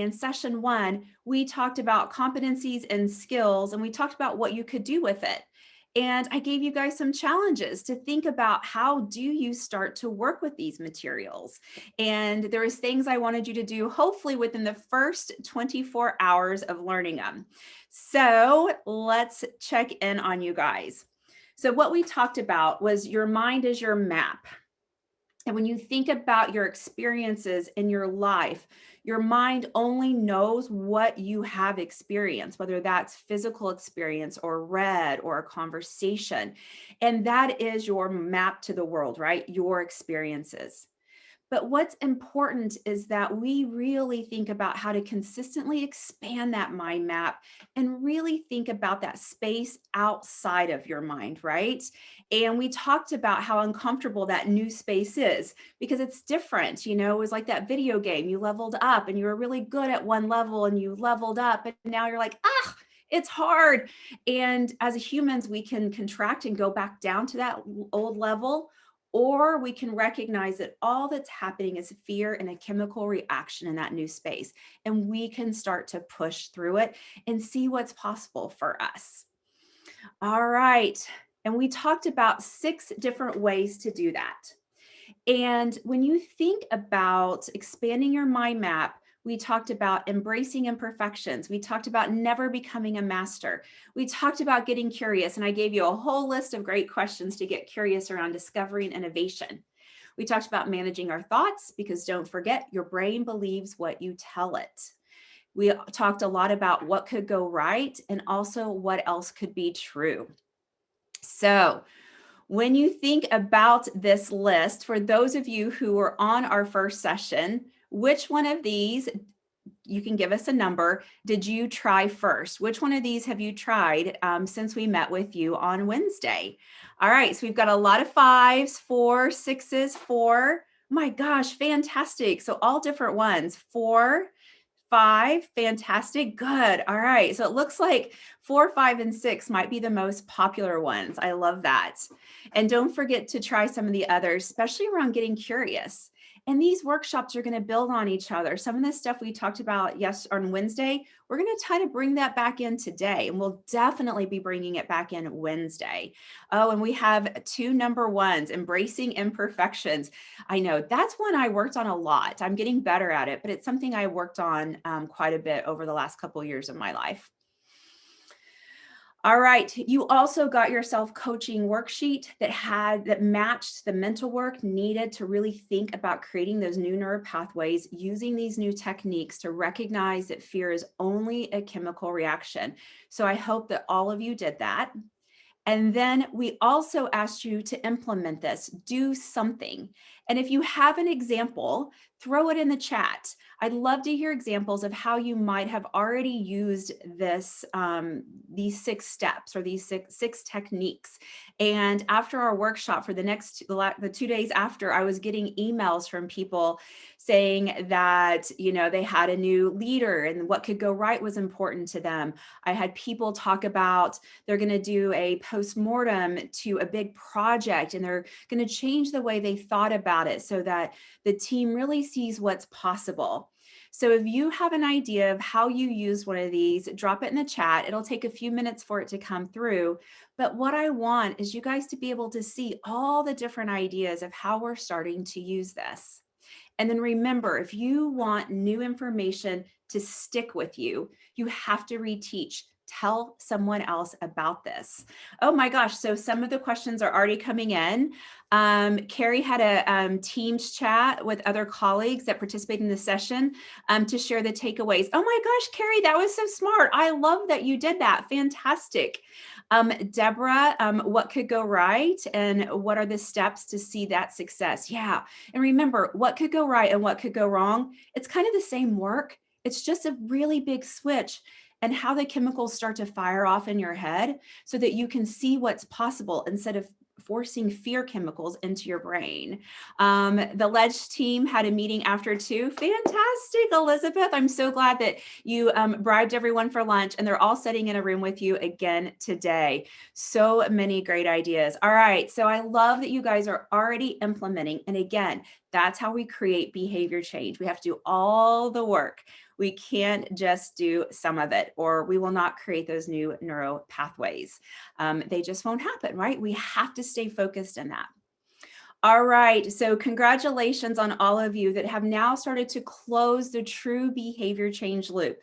In session 1, we talked about competencies and skills, and we talked about what you could do with it. And I gave you guys some challenges to think about how do you start to work with these materials. And there was things I wanted you to do, hopefully within the first 24 hours of learning them. So let's check in on you guys. So what we talked about was your mind is your map. And when you think about your experiences in your life, your mind only knows what you have experienced, whether that's physical experience or read or a conversation. And that is your map to the world, right? Your experiences. But what's important is that we really think about how to consistently expand that mind map and really think about that space outside of your mind, right? And we talked about how uncomfortable that new space is because it's different. You know, it was like that video game. You leveled up and you were really good at one level and you leveled up, and now you're like, ah, it's hard. And as humans, we can contract and go back down to that old level, or we can recognize that all that's happening is fear and a chemical reaction in that new space. And we can start to push through it and see what's possible for us. All right. And we talked about 6 different ways to do that. And when you think about expanding your mind map, we talked about embracing imperfections. We talked about never becoming a master. We talked about getting curious, and I gave you a whole list of great questions to get curious around discovery and innovation. We talked about managing our thoughts because don't forget, your brain believes what you tell it. We talked a lot about what could go right and also what else could be true. So, when you think about this list, for those of you who were on our first session, which one of these, you can give us a number, did you try first? Which one of these have you tried since we met with you on Wednesday? All right, so we've got a lot of 5s, 4, 6s, 4. My gosh, fantastic. So all different ones. 4, 5, fantastic, good. All right, so it looks like 4, 5, and 6 might be the most popular ones. I love that. And don't forget to try some of the others, especially around getting curious. And these workshops are going to build on each other. Some of the stuff we talked about on Wednesday, we're going to try to bring that back in today, and we'll definitely be bringing it back in Wednesday. Oh, and we have 2 number 1s, embracing imperfections. I know that's one I worked on a lot. I'm getting better at it, but it's something I worked on quite a bit over the last couple of years of my life. All right, you also got your self-coaching worksheet that matched the mental work needed to really think about creating those new neural pathways using these new techniques to recognize that fear is only a chemical reaction. So I hope that all of you did that. And then we also asked you to implement this, do something. And if you have an example, throw it in the chat. I'd love to hear examples of how you might have already used this, these 6 steps or these six techniques. And after our workshop for the 2 days after, I was getting emails from people saying that, you know, they had a new leader and what could go right was important to them. I had people talk about they're going to do a postmortem to a big project and they're going to change the way they thought about it so that the team really sees what's possible. So if you have an idea of how you use one of these, drop it in the chat. It'll take a few minutes for it to come through. But what I want is you guys to be able to see all the different ideas of how we're starting to use this. And then remember, if you want new information to stick with you, you have to reteach. Tell someone else about this. Oh my gosh, so some of the questions are already coming in. Carrie had a Teams chat with other colleagues that participated in the session to share the takeaways. Oh my gosh, Carrie, that was so smart. I love that you did that. Fantastic. Deborah, what could go right and what are the steps to see that success? Yeah, and remember, what could go right and what could go wrong? It's kind of the same work. It's just a really big switch and how the chemicals start to fire off in your head so that you can see what's possible instead of forcing fear chemicals into your brain. The Ledge team had a meeting after too. Fantastic, Elizabeth. I'm so glad that you bribed everyone for lunch and they're all sitting in a room with you again today. So many great ideas. All right, so I love that you guys are already implementing. And again, that's how we create behavior change. We have to do all the work. We can't just do some of it, or we will not create those new neural pathways. They just won't happen, right? We have to stay focused in that. All right. So, congratulations on all of you that have now started to close the true behavior change loop.